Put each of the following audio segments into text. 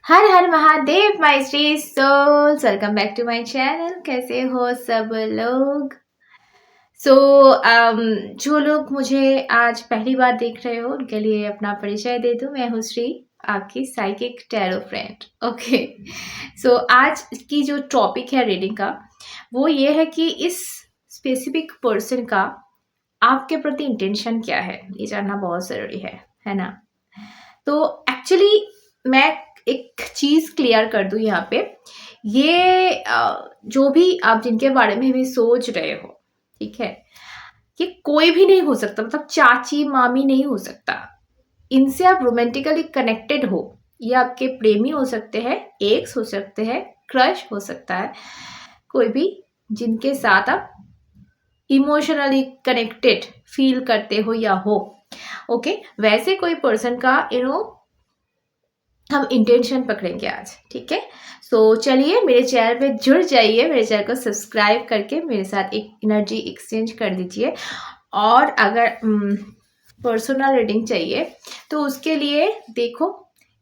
हर Har Mahadev my श्री souls, welcome back to my channel. कैसे हो सब लोग? सो जो लोग मुझे आज पहली बार देख रहे हो उनके लिए अपना परिचय दे दूं। मैं हूँ श्री, आपकी साइकिक टैरो फ्रेंड। ओके, सो आज की जो टॉपिक है रीडिंग का वो ये है कि इस स्पेसिफिक पर्सन का आपके प्रति इंटेंशन क्या है, ये जानना बहुत ज़रूरी है ना। तो एक्चुअली मैं एक चीज़ क्लियर कर दूं यहाँ पे। ये जो भी आप जिनके बारे में भी सोच रहे हो, ठीक है, ये कोई भी नहीं हो सकता। मतलब चाची मामी नहीं हो सकता। इनसे आप रोमांटिकली कनेक्टेड हो। ये आपके प्रेमी हो सकते हैं, एक्स हो सकते हैं, क्रश हो सकता है, कोई भी जिनके साथ आप इमोशनली कनेक्टेड फील करते हो या हो। ओके, वैसे कोई पर्सन का हम इंटेंशन पकड़ेंगे आज, ठीक है। सो चलिए मेरे चैनल पे जुड़ जाइए, मेरे चैनल को सब्सक्राइब करके मेरे साथ एक एनर्जी एक्सचेंज कर दीजिए। और अगर पर्सनल रीडिंग चाहिए तो उसके लिए देखो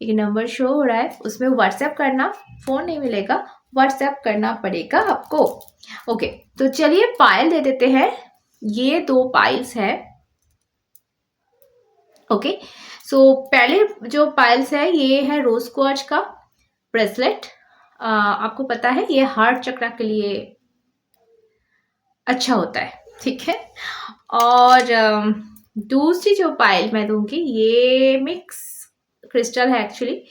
एक नंबर शो हो रहा है, उसमें व्हाट्सएप करना, फ़ोन नहीं मिलेगा, व्हाट्सएप करना पड़ेगा आपको। ओके, तो चलिए पायल दे देते हैं। ये 2 पाइल्स है। ओके, सो पहले जो पाइल्स है ये है रोज क्वार्ट्ज का ब्रेसलेट। आपको पता है ये हार्ट चक्र के लिए अच्छा होता है, ठीक है। और दूसरी जो पायल मैं दूंगी ये मिक्स क्रिस्टल है एक्चुअली,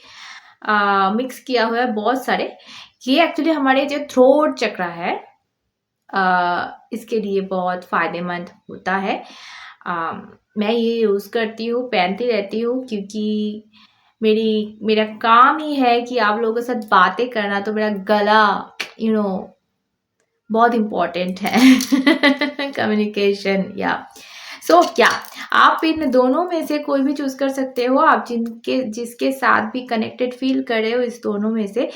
मिक्स किया हुआ है बहुत सारे। ये एक्चुअली हमारे जो थ्रोट चक्र है इसके लिए बहुत फायदेमंद होता है। मैं ये यूज़ करती हूँ, पहनती रहती हूँ, क्योंकि मेरा काम ही है कि आप लोगों के साथ बातें करना। तो मेरा गला बहुत इम्पोर्टेंट है कम्युनिकेशन या सो क्या आप इन दोनों में से कोई भी चूज कर सकते हो। आप जिसके साथ भी कनेक्टेड फील कर रहे हो, इस दोनों में से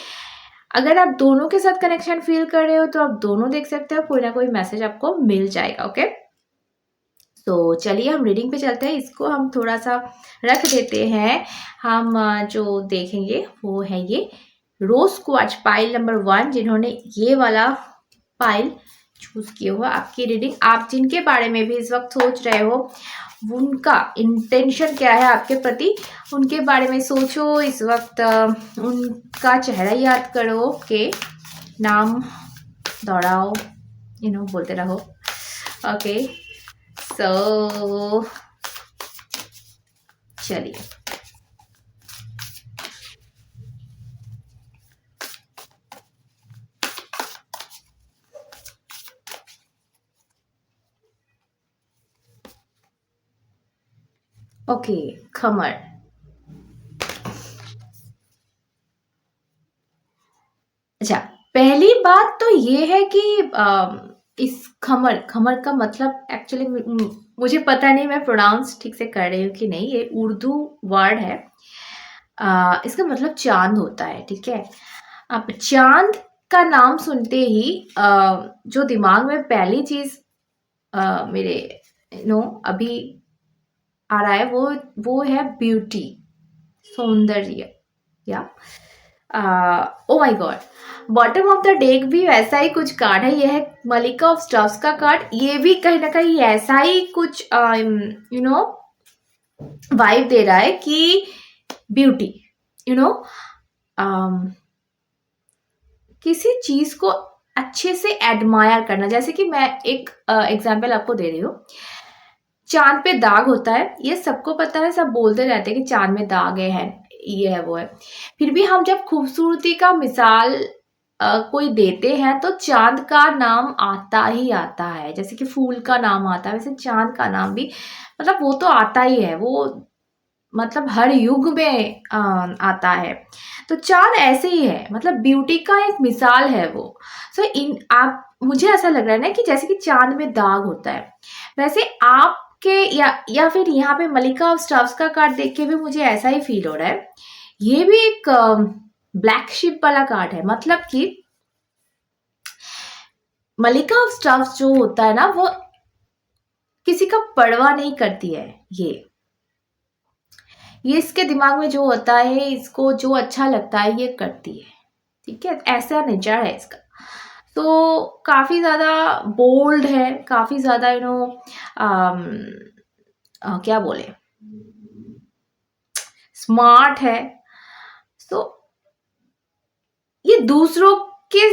अगर आप दोनों के साथ कनेक्शन फील कर रहे हो तो आप दोनों देख सकते हो, कोई ना कोई मैसेज आपको मिल जाएगा। ओके, तो चलिए हम रीडिंग पे चलते हैं। इसको हम थोड़ा सा रख देते हैं। हम जो देखेंगे वो है ये रोज क्वार्ट्ज पाइल नंबर 1। जिन्होंने ये वाला पाइल चूज किया हुआ, आपकी रीडिंग आप जिनके बारे में भी इस वक्त सोच रहे हो उनका इंटेंशन क्या है आपके प्रति, उनके बारे में सोचो इस वक्त। उनका चेहरा याद करो, के नाम दोहराओ, बोलते रहो। ओके, सो चलिए ओके, खमर। अच्छा, पहली बात तो ये है कि इस खमर खमर का मतलब एक्चुअली मुझे पता नहीं मैं प्रोनाउंस ठीक से कर रही हूँ कि नहीं। ये उर्दू वर्ड है। इसका मतलब चांद होता है, ठीक है। अब चांद का नाम सुनते ही जो दिमाग में पहली चीज मेरे अभी आ रहा है वो है ब्यूटी, सौंदर्य या oh my God. Bottom of the deck भी वैसा ही कुछ कार्ड है। यह है मलिका ऑफ स्टफ्स का कार्ड। ये भी कहीं ना कहीं ऐसा ही कुछ वाइब दे रहा है कि ब्यूटी, किसी चीज को अच्छे से एडमायर करना। जैसे कि मैं एक एग्जाम्पल आपको दे रही हूँ। चांद पे दाग होता है, ये सबको पता है, सब बोलते रहते हैं कि चांद में दाग है, ये है वो है। फिर भी हम जब खूबसूरती का मिसाल कोई देते हैं तो चांद का नाम आता ही आता है। जैसे कि फूल का नाम आता है, वैसे चांद का नाम भी मतलब वो तो आता ही है। वो मतलब हर युग में आता है। तो चांद ऐसे ही है, मतलब ब्यूटी का एक मिसाल है वो। सो इन आप मुझे ऐसा लग रहा है ना कि जैसे कि चांद में दाग होता है, वैसे आपके या फिर यहाँ पे मलिका ऑफ स्टफ्स का कार्ड देख के भी मुझे ऐसा ही फील हो रहा है। ये भी एक ब्लैक शिप वाला कार्ड है। मतलब कि मलिका ऑफ स्टफ्स जो होता है ना, वो किसी का परवाह नहीं करती है। ये इसके दिमाग में जो होता है, इसको जो अच्छा लगता है ये करती है, ठीक है, ऐसा नेचर है इसका। तो काफ़ी ज़्यादा बोल्ड है, काफ़ी ज़्यादा क्या बोले, स्मार्ट है। तो ये दूसरों के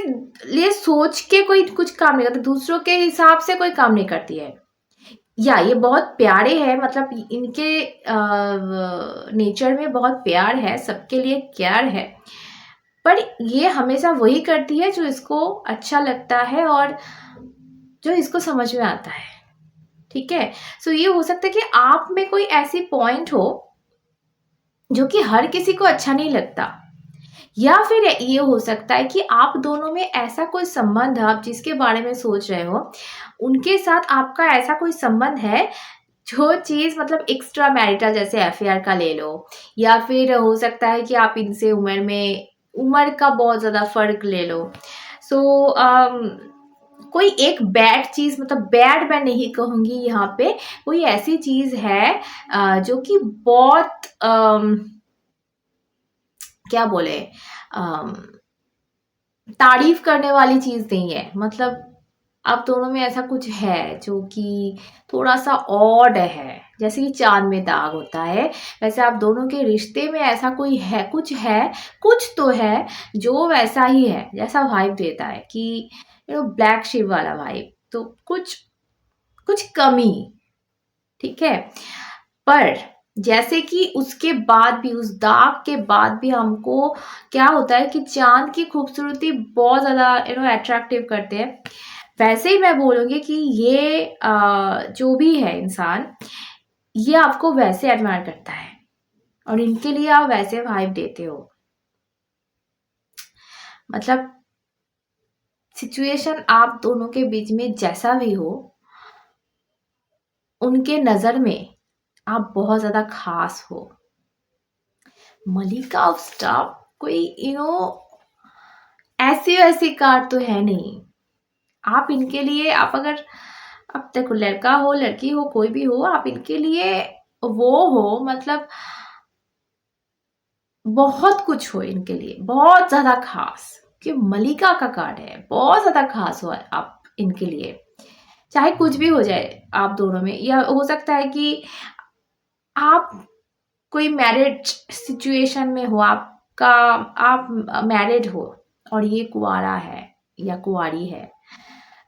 लिए सोच के कोई कुछ काम नहीं करती, दूसरों के हिसाब से कोई काम नहीं करती है। या ये बहुत प्यारे हैं, मतलब इनके नेचर में बहुत प्यार है, सबके लिए केयर है, पर ये हमेशा वही करती है जो इसको अच्छा लगता है और जो इसको समझ में आता है, ठीक है। सो ये हो सकता है कि आप में कोई ऐसी पॉइंट हो जो कि हर किसी को अच्छा नहीं लगता, या फिर ये हो सकता है कि आप दोनों में ऐसा कोई संबंध है, आप जिसके बारे में सोच रहे हो उनके साथ आपका ऐसा कोई संबंध है जो चीज़ मतलब एक्स्ट्रा मैरिटल, जैसे अफेयर का ले लो, या फिर हो सकता है कि आप इनसे उम्र का बहुत ज़्यादा फर्क ले लो। सो कोई एक बैड चीज़, मतलब बैड मैं नहीं कहूँगी यहाँ पे, कोई ऐसी चीज़ है जो कि बहुत क्या बोले, तारीफ करने वाली चीज़ नहीं है, मतलब आप दोनों में ऐसा कुछ है जो कि थोड़ा-सा ऑड है, जैसे कि चाँद में दाग होता है, वैसे आप दोनों के रिश्ते में ऐसा कोई है, कुछ तो है जो वैसा ही है, जैसा वाइब देता है कि ब्लैक शिप वाला वाइब, तो कुछ कुछ कमी, ठीक है। पर जैसे कि उसके बाद भी, उस दाग के बाद भी हमको क्या होता है कि चाँद की खूबसूरती बहुत ज़्यादा अट्रैक्टिव करते हैं। वैसे ही मैं बोलूँगी कि ये जो भी है इंसान, ये आपको वैसे एडमायर करता है और इनके लिए आप वैसे वाइब देते हो। मतलब सिचुएशन आप दोनों के बीच में जैसा भी हो, उनके नज़र में आप बहुत ज़्यादा खास हो। मलिका ऑफ स्टार कोई ऐसी कार तो है नहीं। आप इनके लिए, आप अगर, अब देखो लड़का हो लड़की हो कोई भी हो, आप इनके लिए वो हो, मतलब बहुत कुछ हो इनके लिए, बहुत ज़्यादा खास, कि मलिका का कार्ड है, बहुत ज़्यादा खास हो आप इनके लिए, चाहे कुछ भी हो जाए आप दोनों में, या हो सकता है कि आप कोई मैरिड सिचुएशन में हो, आप मैरिड हो और ये कुंवारा है या कुंवारी है,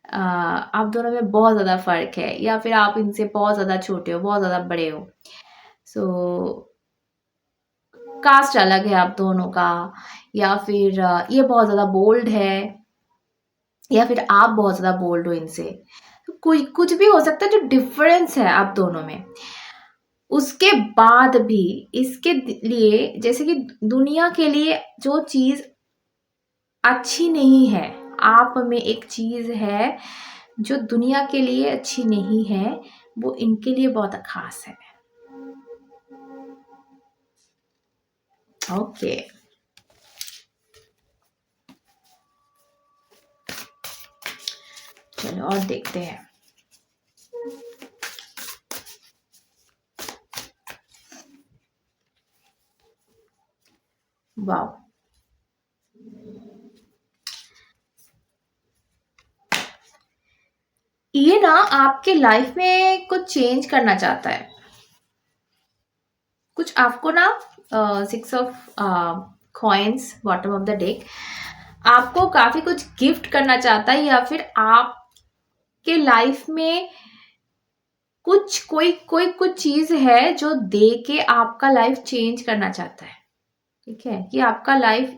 आप दोनों में बहुत ज़्यादा फ़र्क है, या फिर आप इनसे बहुत ज़्यादा छोटे हो, बहुत ज़्यादा बड़े हो, सो कास्ट अलग है आप दोनों का, या फिर ये बहुत ज़्यादा बोल्ड है, या फिर आप बहुत ज़्यादा बोल्ड हो इनसे, तो कुछ भी हो सकता है जो डिफरेंस है आप दोनों में। उसके बाद भी इसके लिए, जैसे कि दुनिया के लिए जो चीज़ अच्छी नहीं है, आप में एक चीज़ है जो दुनिया के लिए अच्छी नहीं है, वो इनके लिए बहुत खास है। ओके, चलो और देखते हैं। वाओ, ये ना आपके लाइफ में कुछ चेंज करना चाहता है, कुछ आपको ना 6 of coins bottom of the deck, आपको काफ़ी कुछ गिफ्ट करना चाहता है, या फिर आपके लाइफ में कुछ चीज़ है जो दे के आपका लाइफ चेंज करना चाहता है, ठीक है, कि आपका लाइफ,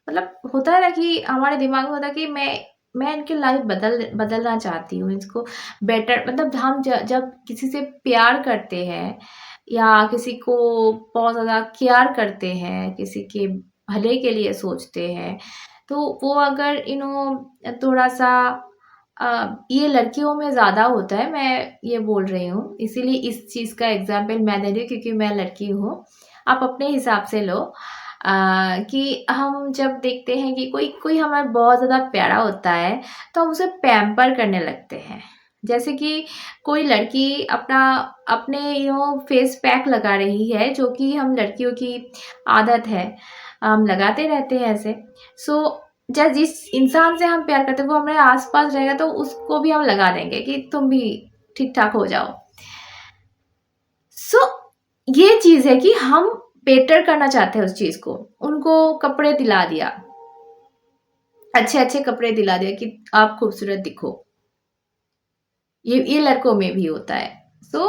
मतलब होता है ना कि हमारे दिमाग में होता है कि मैं इनकी लाइफ बदलना चाहती हूँ, इसको बेटर, मतलब हम जब किसी से प्यार करते हैं या किसी को बहुत ज़्यादा केयर करते हैं, किसी के भले के लिए सोचते हैं, तो वो अगर थोड़ा सा ये लड़कियों में ज़्यादा होता है, मैं ये बोल रही हूँ, इसीलिए इस चीज़ का एग्जाम्पल मैं दे रही हूँ क्योंकि मैं लड़की हूँ, आप अपने हिसाब से लो। कि हम जब देखते हैं कि कोई कोई हमें बहुत ज़्यादा प्यारा होता है, तो हम उसे पैम्पर करने लगते हैं, जैसे कि कोई लड़की अपना अपने फेस पैक लगा रही है, जो कि हम लड़कियों की आदत है, हम लगाते रहते हैं ऐसे। सो जिस इंसान से हम प्यार करते हैं वो हमारे आस-पास रहेगा तो उसको भी हम लगा देंगे कि तुम भी ठीक-ठाक हो जाओ। सो ये चीज़ है कि हम बेटर करना चाहते हैं उस चीज़ को। उनको कपड़े दिला दिया, अच्छे-अच्छे कपड़े दिला दिया कि आप खूबसूरत दिखो। ये लड़कों में भी होता है। सो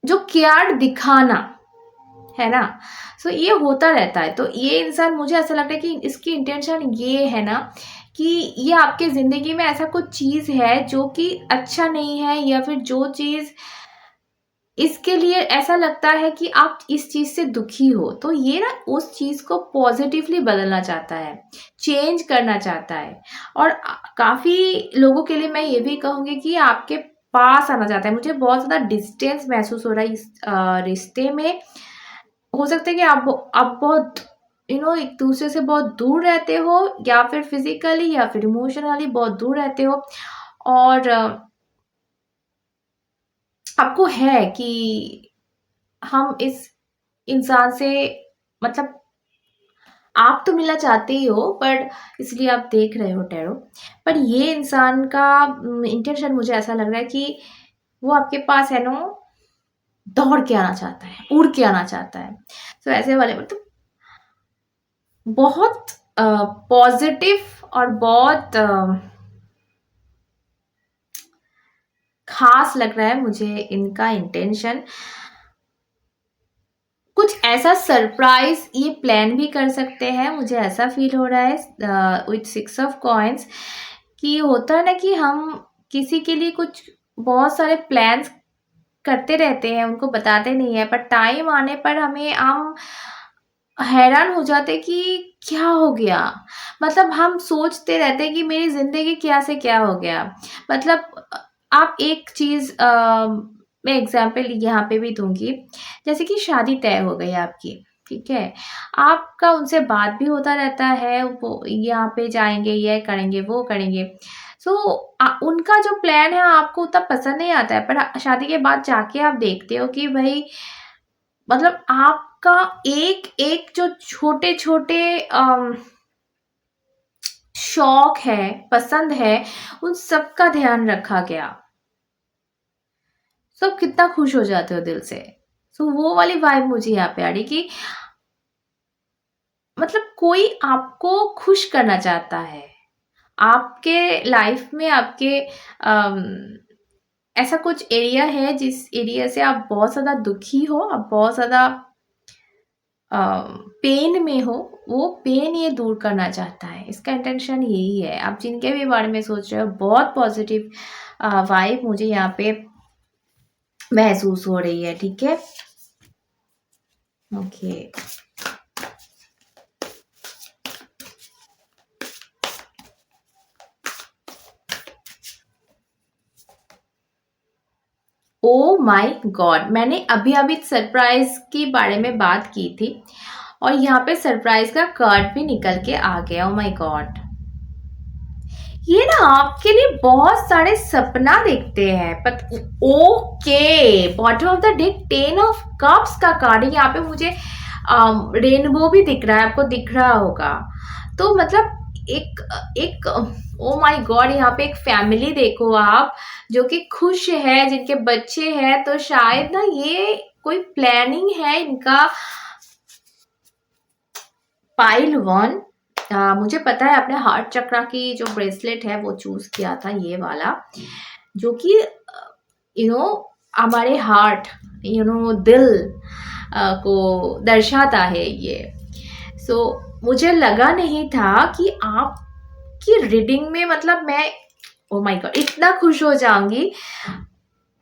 जो केयर दिखाना, है ना? सो ये होता रहता है। तो ये इंसान, मुझे ऐसा लगता है कि इसकी इंटेंशन ये है ना कि ये आपके ज़िंदगी में ऐसा कुछ चीज़ है जो कि अच्छा नहीं है, या फिर जो चीज़ इसके लिए ऐसा लगता है कि आप इस चीज़ से दुखी हो, तो ये ना उस चीज़ को पॉज़िटिवली बदलना चाहता है, चेंज करना चाहता है। और काफ़ी लोगों के लिए मैं ये भी कहूँगी कि आपके पास आना चाहता है। मुझे बहुत ज़्यादा डिस्टेंस महसूस हो रहा है इस रिश्ते में। हो सकता है कि आप बहुत एक-दूसरे से बहुत दूर रहते हो, या फिर फिज़िकली या फिर इमोशनली बहुत दूर रहते हो, और आपको है कि हम इस इंसान से, मतलब आप तो मिलना चाहते ही हो, पर इसलिए आप देख रहे हो टैरो। पर ये इंसान का इंटेंशन मुझे ऐसा लग रहा है कि वो आपके पास है ना, दौड़ के आना चाहता है, उड़ के आना चाहता है। तो ऐसे वाले मतलब बहुत पॉज़िटिव और बहुत ख़ास लग रहा है मुझे इनका इंटेंशन। कुछ ऐसा सरप्राइज़ ये प्लान भी कर सकते हैं, मुझे ऐसा फ़ील हो रहा है विथ 6 ऑफ कॉइन्स, कि होता है ना कि हम किसी के लिए कुछ बहुत सारे प्लान्स करते रहते हैं, उनको बताते नहीं हैं, पर टाइम आने पर हम हैरान हो जाते हैं कि क्या हो गया? मतलब हम सोचते रहते हैं कि मेरी ज़िंदगी क्या से क्या हो गया? मतलब आप एक चीज़ मैं एग्ज़ाम्पल यहाँ पे भी दूँगी, जैसे कि शादी तय हो गई आपकी, ठीक है? आपका उनसे बात भी होता रहता है, वो यहाँ पे जाएँगे, ये करेंगे, वो करेंगे। सो उनका जो प्लान है आपको उतना पसंद नहीं आता है, पर शादी के बाद जाके आप देखते हो कि भई, मतलब आपका एक-एक जो छोटे-छोटे शौक है, पसंद है, उन सब का ध्यान रखा गया। सब कितना खुश हो जाते हो दिल से। सो वो वाली वाइब मुझे यहाँ पे आ रही कि मतलब कोई आपको खुश करना चाहता है। आपके लाइफ में आपके अम, ऐसा कुछ एरिया है जिस एरिया से आप बहुत ज़्यादा दुखी हो, आप बहुत ज़्यादा अ, पेन में हो, वो पेन ये दूर करना चाहता है। इसका इंटेंशन यही है। आप जिनके भी बारे में सोच रहे हो, बहुत पॉज़िटिव वाइब मुझे यहाँ पे महसूस हो रही है, ठीक है? ओके। Oh my God! मैंने अभी-अभी सरप्राइज़ के बारे में बात की थी, और यहाँ पे सरप्राइज़ का कार्ड भी निकल के आ गया। Oh my God! ये ना आपके लिए बहुत सारे सपना देखते हैं, but okay, bottom of the deck 10 of cups का कार्ड है। यहाँ पे मुझे रेनबो भी दिख रहा है, आपको दिख रहा होगा। तो मतलब एक एक ओ माय गॉड, यहाँ पे एक फैमिली देखो आप, जो कि खुश है, जिनके बच्चे हैं, तो शायद ना ये कोई प्लानिंग है इनका। पाइल 1, मुझे पता है आपने हार्ट चक्रा की जो ब्रेसलेट है वो चूज़ किया था, ये वाला, जो कि हमारे हार्ट, दिल को दर्शाता है ये। सो मुझे लगा नहीं था कि आपकी रीडिंग में, मतलब मैं ओह माय गॉड इतना खुश हो जाऊँगी।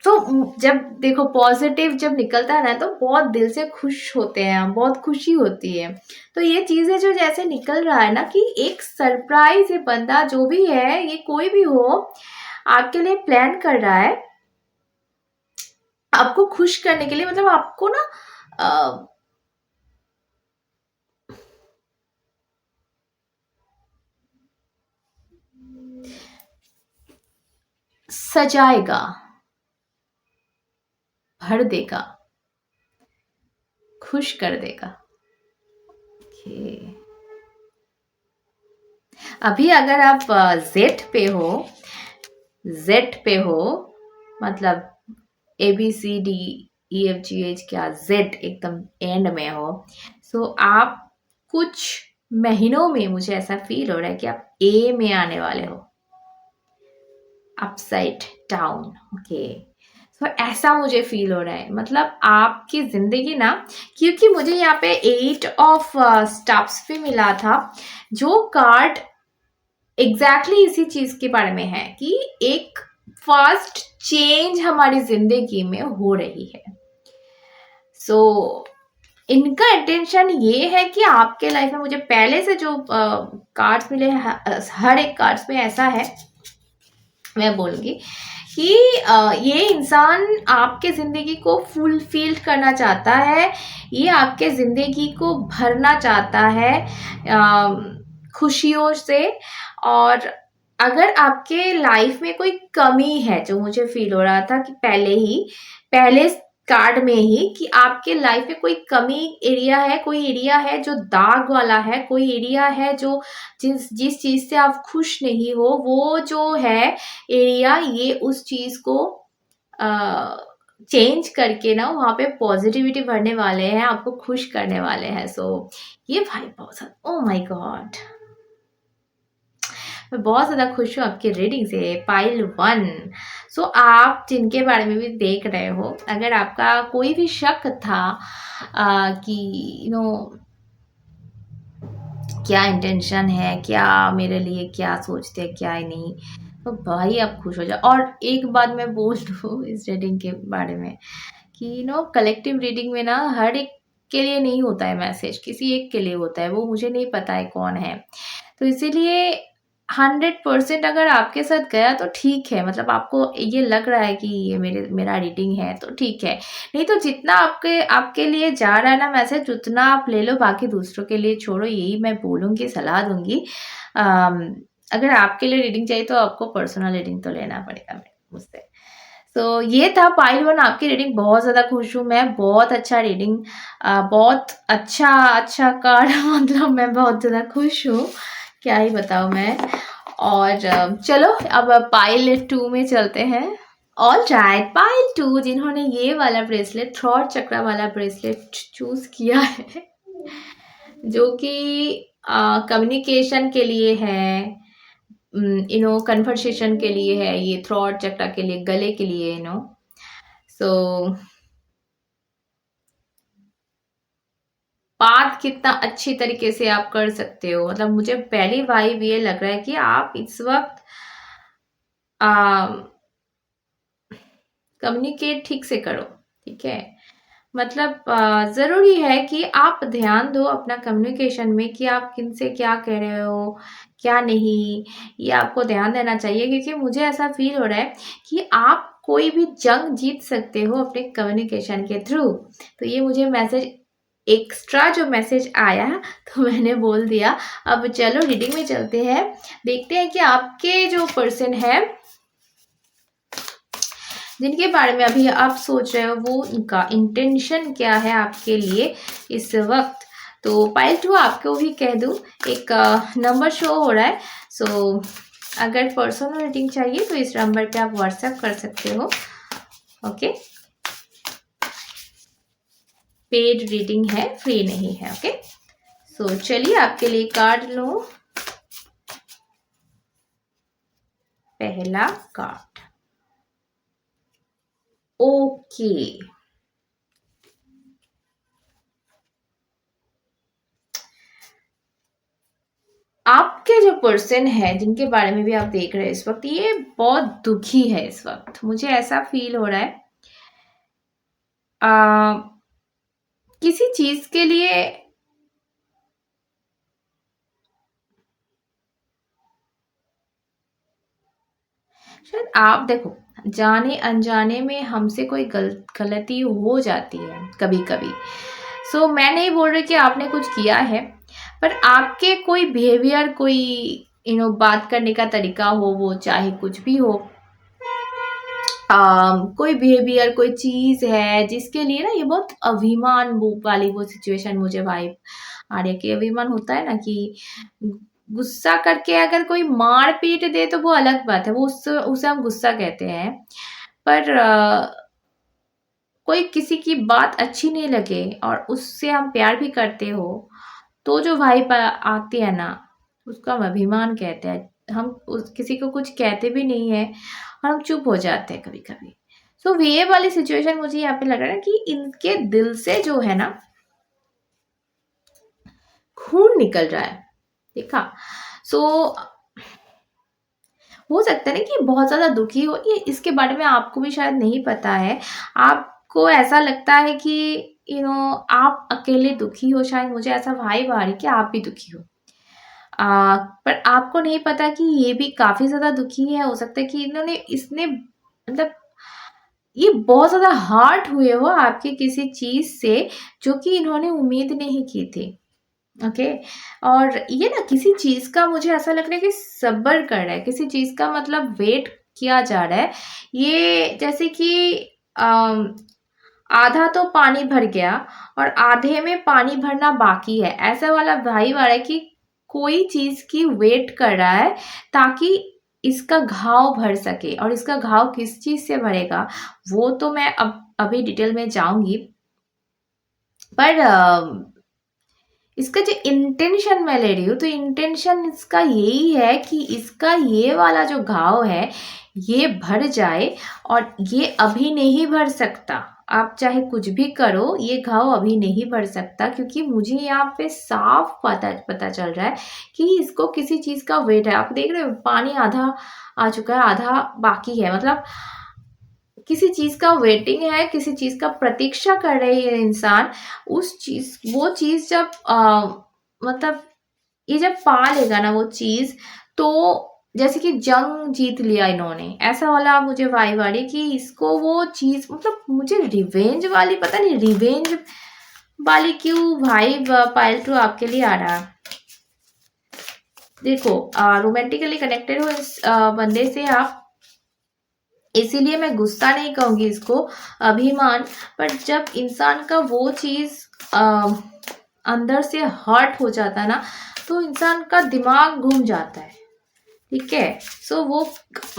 तो जब देखो पॉजिटिव जब निकलता है ना, तो बहुत दिल से खुश होते हैं हम, बहुत खुशी होती है। तो ये चीज़ें जो जैसे निकल रहा है ना कि एक सरप्राइज़, ये बंदा जो भी है, ये कोई भी हो, आपके लिए प्लान कर रहा है, आपको खुश करने के लिए, मतलब आपको ना अ, सजाएगा, भर देगा, खुश कर देगा। ओके, अभी अगर आप जेड पे हो, जेड पे हो, मतलब ABCDEFGH क्या जेड एकदम एंड में हो, सो आप कुछ महीनों में मुझे ऐसा फील हो रहा है कि आप ए में आने वाले हो, अपसाइड डाउन। ओके, तो ऐसा मुझे फील हो रहा है, मतलब आपकी जिंदगी ना, क्योंकि मुझे यहाँ पे 8 ऑफ स्टॉप्स भी मिला था, जो कार्ड एग्जैक्टली इसी चीज के बारे में है कि एक फास्ट चेंज हमारी जिंदगी में हो रही है। सो इनका इंटेंशन ये है कि आपके लाइफ में, मुझे पहले से जो कार्ड्स मिले, हर एक कार्ड्स में ऐसा है, मैं बोलूंगी कि ये इंसान आपके जिंदगी को फुलफिल करना चाहता है, ये आपके जिंदगी को भरना चाहता है खुशियों से। और अगर आपके लाइफ में कोई कमी है, जो मुझे फील हो रहा था कि पहले कार्ड में ही, कि आपके लाइफ में कोई कमी एरिया है, कोई एरिया है जो दाग वाला है, कोई एरिया है जो जिस चीज से आप खुश नहीं हो, वो जो है एरिया, ये उस चीज को चेंज करके ना वहाँ पे पॉजिटिविटी भरने वाले हैं, आपको खुश करने वाले हैं। सो ये भाई बहुत, ओ माय गॉड, मैं बहुत ज़्यादा खुश हूँ आपकी रीडिंग से, पाइल 1। सो आप जिनके बारे में भी देख रहे हो, अगर आपका कोई भी शक था कि क्या इंटेंशन है, क्या मेरे लिए क्या सोचते हैं, क्या नहीं, तो भाई आप खुश हो जाओ। और एक बात मैं बोल दूँ इस रीडिंग के बारे में कि कलेक्टिव रीडिंग में ना हर एक के लिए नहीं होता है मैसेज, किसी एक के लिए होता है, वो मुझे नहीं पता है कौन है। तो इसीलिए 100% अगर आपके साथ गया तो ठीक है, मतलब आपको ये लग रहा है कि ये मेरा रीडिंग है तो ठीक है, नहीं तो जितना आपके लिए जा रहा है ना मैसेज, उतना आप ले लो, बाकी दूसरों के लिए छोड़ो, यही मैं बोलूँगी, सलाह दूंगी। अगर आपके लिए रीडिंग चाहिए तो आपको पर्सनल रीडिंग तो लेना पड़ेगा मुझसे। तो ये था पाइल 1 आपकी रीडिंग। बहुत ज़्यादा खुश हूँ मैं, बहुत अच्छा रीडिंग, बहुत अच्छा कार्ड मतलब मैं बहुत ज़्यादा खुश हूँ, क्या ही बताऊँ मैं। और चलो अब पाइल 2 में चलते हैं। ऑल राइट, पाइल 2 जिन्होंने ये वाला ब्रेसलेट, थ्रॉट चक्रा वाला ब्रेसलेट चूज किया है, जो कि कम्युनिकेशन के लिए है, कन्वर्सेशन के लिए है, ये थ्रॉट चक्रा के लिए, गले के लिए, सो बात कितना अच्छी तरीके से आप कर सकते हो, मतलब मुझे पहली वाइब ये लग रहा है कि आप इस वक्त कम्युनिकेट ठीक से करो, ठीक है। मतलब ज़रूरी है कि आप ध्यान दो अपना कम्युनिकेशन में, कि आप किन से क्या कह रहे हो, क्या नहीं, ये आपको ध्यान देना चाहिए, क्योंकि मुझे ऐसा फील हो रहा है कि आप कोई भी जंग जीत सकते हो अपने कम्युनिकेशन के थ्रू। तो ये मुझे मैसेज, एक्स्ट्रा जो मैसेज आया तो मैंने बोल दिया। अब चलो रीडिंग में चलते हैं, देखते हैं कि आपके जो पर्सन है, जिनके बारे में अभी आप सोच रहे हो, वो उनका इंटेंशन क्या है आपके लिए इस वक्त। तो पाइल 2 आपको भी कह दूं, एक नंबर शो हो रहा है। सो अगर पर्सनल रीडिंग चाहिए तो इस नंबर पे आप व्हाट्सएप कर सकते हो, ओके। पेड रीडिंग है, फ्री नहीं है, ओके। सो चलिए आपके लिए कार्ड लो। पहला कार्ड, ओके। आपके जो पर्सन है, जिनके बारे में भी आप देख रहे हैं इस वक्त, ये बहुत दुखी है इस वक्त, मुझे ऐसा फील हो रहा है। किसी चीज के लिए शायद, आप देखो, जाने अनजाने में हमसे कोई गलती हो जाती है कभी कभी। सो मैं नहीं बोल रही कि आपने कुछ किया है, पर आपके कोई बिहेवियर, कोई बात करने का तरीका हो, वो चाहे कुछ भी हो, कोई बिहेवियर, कोई चीज़ है जिसके लिए ना ये बहुत अभिमान वाली वो सिचुएशन मुझे वाइब आ रही है कि अभिमान होता है ना कि गुस्सा करके अगर कोई मार पीट दे तो वो अलग बात है, वो उसे हम गुस्सा कहते हैं। पर कोई किसी की बात अच्छी नहीं लगे और उससे हम प्यार भी करते हो, तो जो वाइब आती है ना, उसको हम अभिमान कहते हैं। हम उस किसी को कुछ कहते भी नहीं है और हम चुप हो जाते हैं कभी-कभी। सो ये वाली सिचुएशन मुझे यहाँ पे लग रहा है ना कि इनके दिल से जो है ना, खून निकल रहा है। देखा? सो हो सकता है ना कि बहुत ज़्यादा दुखी हो, ये इसके बारे में आपको भी शायद नहीं पता है। आपको ऐसा लगता है कि आप अकेले दुखी हो, शायद मुझे ऐसा वाइब आ रही है कि आप भी दुखी हो। पर आपको नहीं पता कि ये भी काफ़ी ज़्यादा दुखी है। हो सकता है कि इसने मतलब ये बहुत ज़्यादा हर्ट हुए हो आपकी किसी चीज़ से, जो कि इन्होंने उम्मीद नहीं की थी। ओके। और ये ना किसी चीज़ का मुझे ऐसा लग रहा है कि सब्र कर रहा है, किसी चीज़ का मतलब वेट किया जा रहा है। ये जैसे कि अम, आधा तो पानी भर गया और आधे में पानी भरना बाकी है, ऐसा वाला वाइब आ रहा है कि कोई चीज़ की वेट कर रहा है ताकि इसका घाव भर सके। और इसका घाव किस चीज़ से भरेगा वो तो मैं अब अभी डिटेल में जाऊँगी। पर इसका जो इंटेंशन मैं ले रही हूँ, तो इंटेंशन इसका यही है कि इसका ये वाला जो घाव है, ये भर जाए। और ये अभी नहीं भर सकता। आप चाहे कुछ भी करो, ये घाव अभी नहीं भर सकता, क्योंकि मुझे यहाँ पे साफ पता पता चल रहा है कि इसको किसी चीज़ का वेट है। आप देख रहे हो पानी आधा आ चुका है, आधा बाकी है। मतलब किसी चीज़ का वेटिंग है, किसी चीज़ का प्रतीक्षा कर रही है इंसान। वो चीज़ जब मतलब ये जब पा लेगा ना वो चीज़, तो जैसे कि जंग जीत लिया इन्होंने, ऐसा वाला मुझे वाइब आ रही है कि इसको वो चीज़, मतलब मुझे रिवेंज वाली, पता नहीं रिवेंज वाली क्यों वाइब पायल टू आपके लिए आ रहा है। देखो रोमांटिकली कनेक्टेड हो इस बंदे से आप, इसीलिए मैं गुस्सा नहीं कहूँगी इसको, अभिमान। पर जब इंसान का वो चीज़ अंदर से हर्ट हो जाता है ना, तो इंसान का दिमाग घूम जाता है। ठीक है? सो वो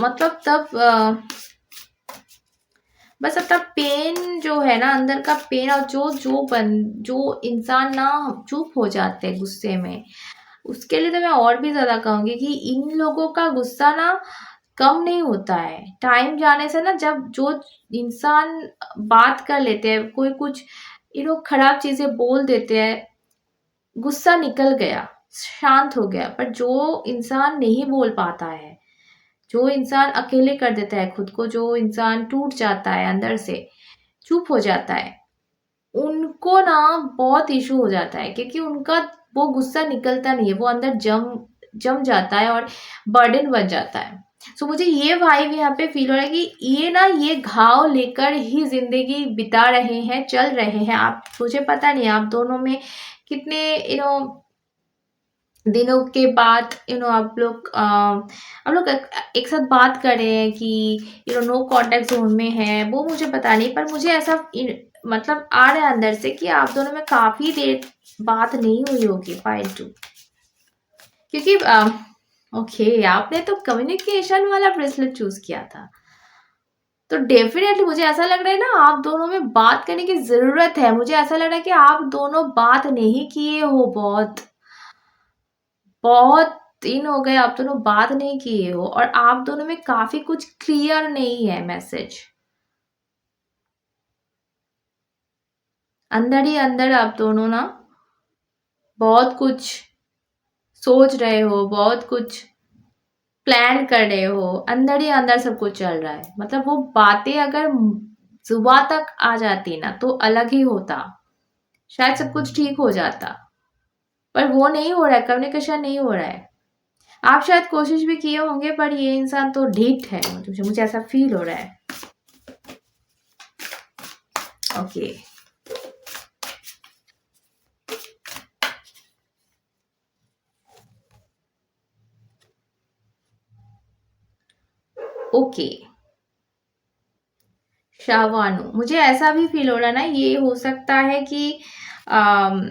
मतलब तब बस अपना पेन जो है ना, अंदर का पेन, और जो इंसान ना चुप हो जाते हैं गुस्से में, उसके लिए तो मैं और भी ज़्यादा कहूँगी कि इन लोगों का गुस्सा ना कम नहीं होता है। टाइम जाने से ना, जब जो इंसान बात कर लेते हैं, कोई कुछ खराब चीज़ें बोल देते हैं, गुस्सा निकल गया, शांत हो गया। पर जो इंसान नहीं बोल पाता है, जो इंसान अकेले कर देता है खुद को, जो इंसान टूट जाता है अंदर से, चुप हो जाता है, उनको ना बहुत इशू हो जाता है, क्योंकि उनका वो गुस्सा निकलता नहीं है, वो अंदर जम जम जाता है और बर्डन बन जाता है। सो मुझे ये वाइब यहाँ पे फील हो रहा है कि ये घाव लेकर ही जिंदगी बिता रहे हैं, चल रहे हैं। आप, मुझे पता नहीं आप दोनों में कितने दिनों के बाद आप लोग एक साथ बात कर रहे हैं कि नो कांटेक्ट जोन में है, वो मुझे पता नहीं। पर मुझे ऐसा मतलब आ रहा है अंदर से कि आप दोनों में काफी देर बात नहीं हुई होगी पायल टू, क्योंकि ओके, आपने तो कम्युनिकेशन वाला ब्रेसलेट चूज किया था, तो डेफिनेटली मुझे ऐसा लग रहा है ना, आप दोनों में बात करने की जरूरत है। मुझे ऐसा लग रहा है कि आप दोनों बात नहीं किए हो, बहुत बहुत दिन हो गए आप दोनों बात नहीं किए हो, और आप दोनों में काफी कुछ क्लियर नहीं है मैसेज। अंदर ही अंदर आप दोनों ना बहुत कुछ सोच रहे हो, बहुत कुछ प्लान कर रहे हो, अंदर ही अंदर सब कुछ चल रहा है। मतलब वो बातें अगर जुबान तक आ जाती ना, तो अलग ही होता, शायद सब कुछ ठीक हो जाता। पर वो नहीं हो रहा है, कम्युनिकेशन नहीं हो रहा है। आप शायद कोशिश भी किए होंगे, पर ये इंसान तो ढीठ है, मुझे ऐसा फील हो रहा है। ओके। ओके, शाहबानू, मुझे ऐसा भी फील हो रहा है ना, ये हो सकता है कि अम,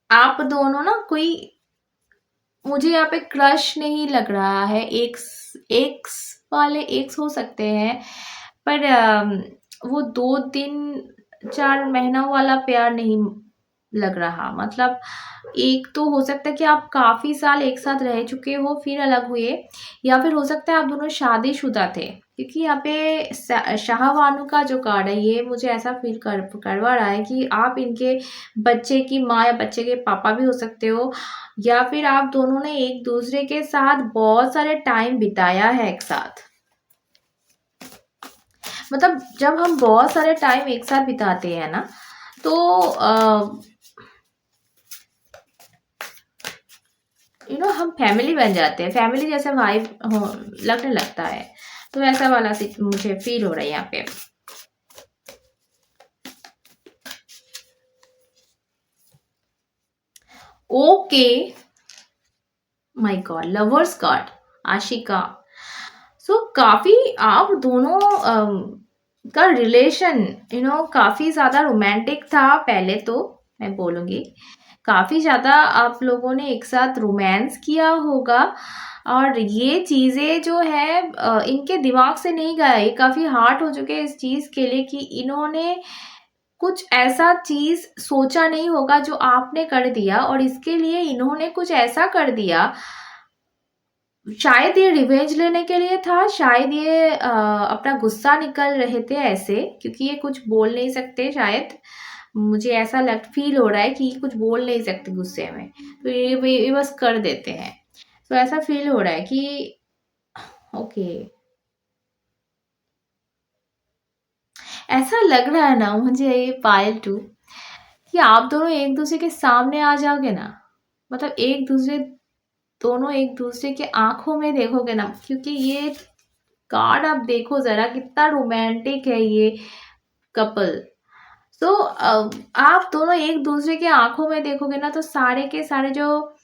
आप दोनों ना कोई, मुझे यहाँ पे क्रश नहीं लग रहा है, एक्स एक्स वाले एक्स हो सकते हैं, पर वो 2 3 4 महीना वाला प्यार नहीं लग रहा। मतलब एक तो हो सकता है कि आप काफी साल एक साथ रह चुके हो फिर अलग हुए, या फिर हो सकता है आप दोनों शादीशुदा थे, क्योंकि यहाँ पे शाहबानू का जो कार्ड है ये मुझे ऐसा फील करवा रहा है कि आप इनके बच्चे की माँ या बच्चे के पापा भी हो सकते हो, या फिर आप दोनों ने एक दूसरे के साथ बहुत सारे टाइम बिताया है एक साथ। मतलब जब हम बहुत सारे टाइम एक साथ बिताते हैं ना, तो हम फैमिली बन जाते हैं, फैमिली जैसे वाइब लगने लगता है। तो ऐसा वाला मुझे फील हो रहा है यहाँ पे। Okay, my god, lovers card, Ashika. So काफी आप दोनों का रिलेशन काफी ज्यादा रोमांटिक था पहले, तो मैं बोलूंगी काफी ज्यादा आप लोगों ने एक साथ रोमांस किया होगा, और ये चीजें जो है इनके दिमाग से नहीं गया, ये काफी हार्ड हो चुके हैं इस चीज के लिए कि इन्होंने कुछ ऐसा चीज सोचा नहीं होगा जो आपने कर दिया, और इसके लिए इन्होंने कुछ ऐसा कर दिया। शायद ये रिवेंज लेने के लिए था, शायद ये अपना गुस्सा निकल रहे थे ऐसे, क्योंकि ये कुछ बोल नहीं सकते शायद। मुझे ऐसा लग फील हो रहा है कि ये कुछ बोल नहीं सकते गुस्से में, तो ये बस कर देते हैं। तो ऐसा फील हो रहा है कि ओके, ऐसा लग रहा है ना मुझे ये पायल टू, कि आप दोनों एक दूसरे के सामने आ जाओगे ना, मतलब दोनों एक दूसरे के आंखों में देखोगे ना, क्योंकि ये कार्ड आप देखो जरा कितना रोमांटिक है ये कपल। तो आप दोनों एक दूसरे के आंखों में देखोगे ना, तो सारे के सारे जो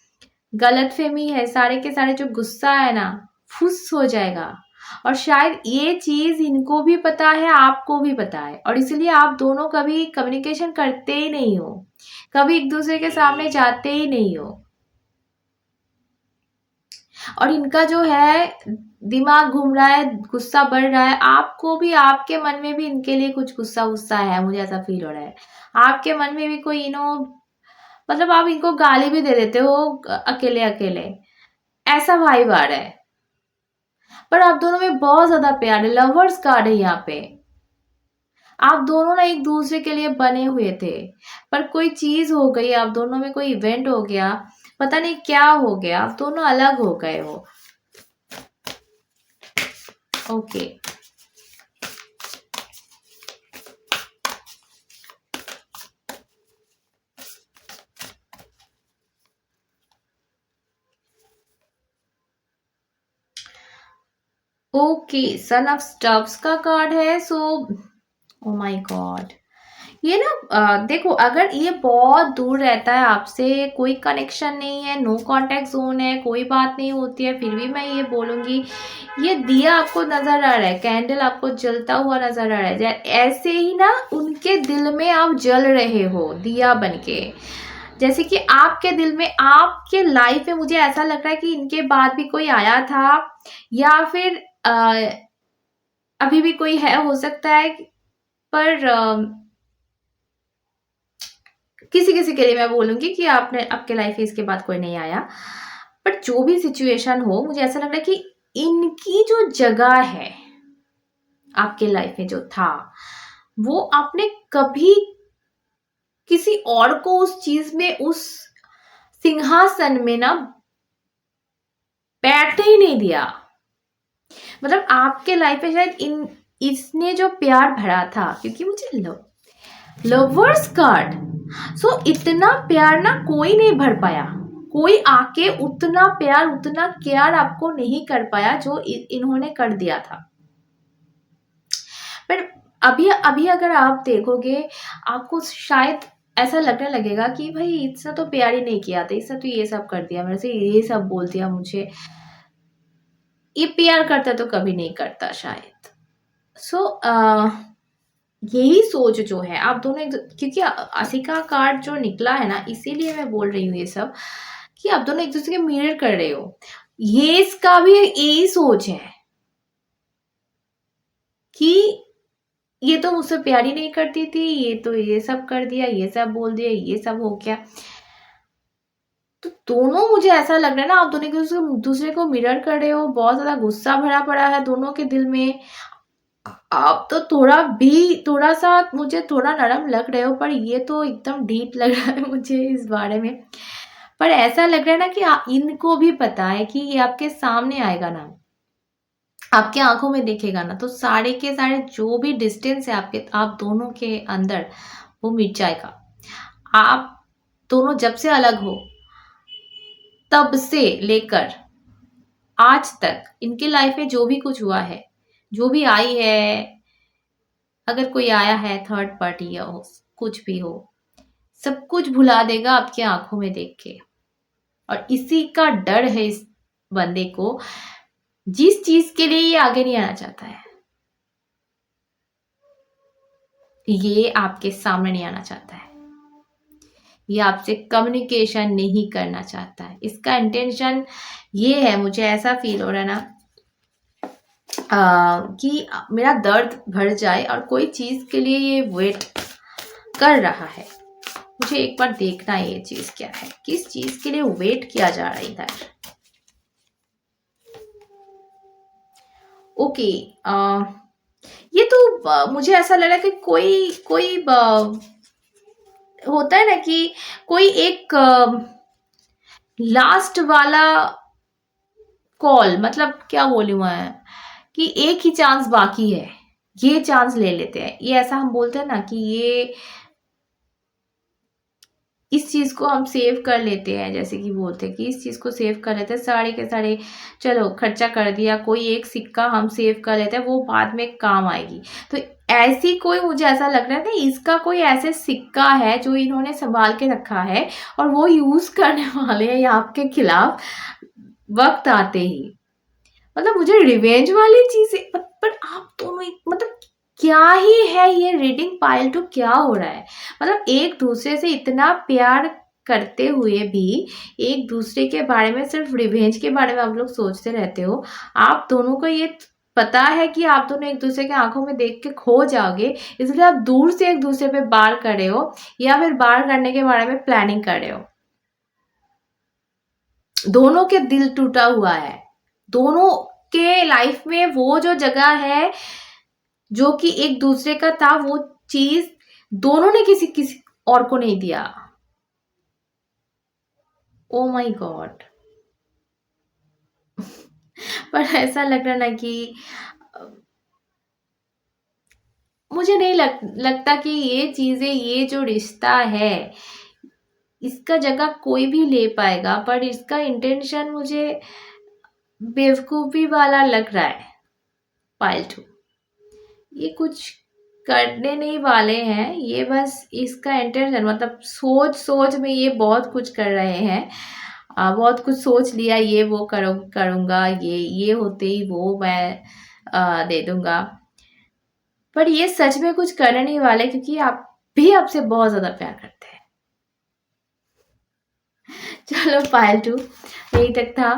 गलतफहमी है, सारे के सारे जो गुस्सा है ना, फुस हो जाएगा। और शायद ये चीज इनको भी पता है, आपको भी पता है, और इसलिए आप दोनों कभी कम्युनिकेशन करते ही नहीं हो, कभी एक दूसरे के सामने जाते ही नहीं हो। और इनका जो है दिमाग घूम रहा है, गुस्सा बढ़ रहा है, आपको भी, आपके मन में भी इनके लिए कुछ गुस्सा गुस्सा है, मुझे ऐसा फील हो रहा है। आपके मन में भी कोई मतलब आप इनको गाली भी दे देते हो अकेले अकेले, ऐसा वाइब आ रहा है। पर आप दोनों में बहुत ज्यादा प्यार है, लवर्स कार्ड है यहाँ पे। आप दोनों ना एक दूसरे के लिए बने हुए थे, पर कोई चीज हो गई, आप दोनों में कोई इवेंट हो गया, पता नहीं क्या हो गया, आप दोनों अलग हो गए हो। Okay, okay, son of Stubbs का कार्ड है। सो ओ माय गॉड, ये ना देखो, अगर ये बहुत दूर रहता है आपसे, कोई कनेक्शन नहीं है, नो कांटेक्ट जोन है, कोई बात नहीं होती है, फिर भी मैं ये बोलूंगी, ये दिया आपको नजर आ रहा है, कैंडल आपको जलता हुआ नजर आ रहा है, ऐसे ही ना उनके दिल में आप जल रहे हो दिया बनके। जैसे कि आपके दिल में, आपके लाइफ में, मुझे ऐसा लग रहा है कि इनके बाद भी कोई आया था, या फिर अभी भी कोई है, हो सकता है। पर किसी किसी के लिए मैं बोलूंगी कि आपने आपके लाइफ में इसके बाद कोई नहीं आया। पर जो भी सिचुएशन हो, मुझे ऐसा लग रहा है कि इनकी जो जगह है आपके लाइफ में जो था, वो आपने कभी किसी और को उस चीज में, उस सिंहासन में ना बैठने ही नहीं दिया। मतलब आपके लाइफ में शायद इसने जो प्यार भरा था, क्योंकि मुझे लवर्स कार्ड, सो इतना प्यार ना कोई नहीं भर पाया, कोई आके उतना प्यार, उतना केयर आपको नहीं कर पाया जो इन्होंने कर दिया था। पर अभी अभी अगर आप देखोगे, आपको शायद ऐसा लगने लगेगा कि भाई इसने तो प्यार ही नहीं किया था, इसने तो ये सब कर दिया मेरे से, ये सब बोल दिया मुझे, ये प्यार करता तो कभी नहीं करता शायद। सो यही सोच जो है आप दोनों क्योंकि आशिका कार्ड जो निकला है ना, इसीलिए मैं बोल रही हूँ ये सब कि आप दोनों एक दूसरे के मिरर कर रहे हो। ये इसका भी यही सोच है कि ये तो मुझसे प्यार ही नहीं करती थी, ये तो ये सब कर दिया, ये सब बोल दिया, ये सब हो गया। तो दोनों मुझे ऐसा लग रहा है ना, आप दोनों एक दूसरे को मिरर कर रहे हो, बहुत ज्यादा गुस्सा भरा पड़ा है दोनों के दिल में। आप तो थोड़ा सा मुझे थोड़ा नरम लग रहे हो, पर ये तो एकदम डीप लग रहा है मुझे इस बारे में। पर ऐसा लग रहा है ना कि इनको भी पता है कि ये आपके सामने आएगा ना, आपके आंखों में देखेगा ना, तो सारे के सारे जो भी डिस्टेंस है आप दोनों के अंदर, वो मिट जाएगा। आप दोनों जब से अलग हो, तब से लेकर आज तक इनके लाइफ में जो भी कुछ हुआ है, जो भी आई है, अगर कोई आया है थर्ड पार्टी या हो, कुछ भी हो, सब कुछ भुला देगा आपकी आंखों में देख के। और इसी का डर है इस बंदे को, जिस चीज के लिए ये आगे नहीं आना चाहता है, ये आपके सामने नहीं आना चाहता है, ये आपसे कम्युनिकेशन नहीं करना चाहता है। इसका इंटेंशन ये है, मुझे ऐसा फील हो रहा है ना कि मेरा दर्द भर जाए और कोई चीज के लिए ये वेट कर रहा है। मुझे एक बार देखना है ये चीज क्या है, किस चीज के लिए वेट किया जा रहा है इधर। ओके, ये तो मुझे ऐसा लग रहा है कि कोई कोई होता है ना कि कोई एक लास्ट वाला कॉल, मतलब क्या बोलूं मैं, कि एक ही चांस बाकी है, ये चांस ले लेते हैं। ये ऐसा हम बोलते हैं ना कि ये इस चीज को हम सेव कर लेते हैं, जैसे कि बोलते हैं कि इस चीज को सेव कर लेते हैं, सारे के सारे चलो खर्चा कर दिया, कोई एक सिक्का हम सेव कर लेते हैं, वो बाद में काम आएगी। तो ऐसी कोई, मुझे ऐसा लग रहा है ना, इसका कोई ऐसे सिक्का है जो इन्होंने संभाल के रखा है और वो यूज करने वाले हैं आपके खिलाफ वक्त आते ही। मतलब मुझे रिवेंज वाली चीजें, पर आप दोनों मतलब क्या ही है ये रीडिंग पाइल टू, क्या हो रहा है? मतलब एक दूसरे से इतना प्यार करते हुए भी एक दूसरे के बारे में, सिर्फ रिवेंज के बारे में आप लोग सोचते रहते हो। आप दोनों को ये पता है कि आप दोनों एक दूसरे के आंखों में देख के खो जाओगे, इसलिए आप दूर से एक दूसरे पे बार कर रहे हो, या फिर बार करने के बारे में प्लानिंग कर रहे हो। दोनों के दिल टूटा हुआ है, दोनों के लाइफ में वो जो जगह है जो कि एक दूसरे का था, वो चीज दोनों ने किसी किसी और को नहीं दिया। Oh my God. पर ऐसा लग रहा ना कि मुझे नहीं लगता कि ये चीजें, ये जो रिश्ता है, इसका जगह कोई भी ले पाएगा। पर इसका इंटेंशन मुझे बेवकूफी वाला लग रहा है पायल टू। ये कुछ करने नहीं वाले हैं, ये बस इसका इंटेंशन, मतलब सोच सोच में ये बहुत कुछ कर रहे हैं। बहुत कुछ सोच लिया, ये वो करूँगा, ये होते ही वो मैं दे दूँगा। पर ये सच में कुछ करने नहीं वाले, क्योंकि आप भी आपसे बहुत ज़्यादा प्यार करते हैं। चलो पायल टू, यही तक था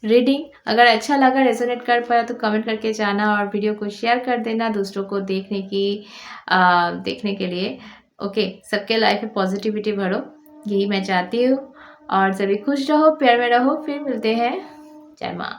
रीडिंग। अगर अच्छा लगा, रेजोनेट कर पाया तो कमेंट करके जाना, और वीडियो को शेयर कर देना दूसरों को देखने के लिए। ओके, सबके लाइफ में पॉजिटिविटी भरो, यही मैं चाहती हूँ। और सभी खुश रहो, प्यार में रहो। फिर मिलते हैं। जय माँ।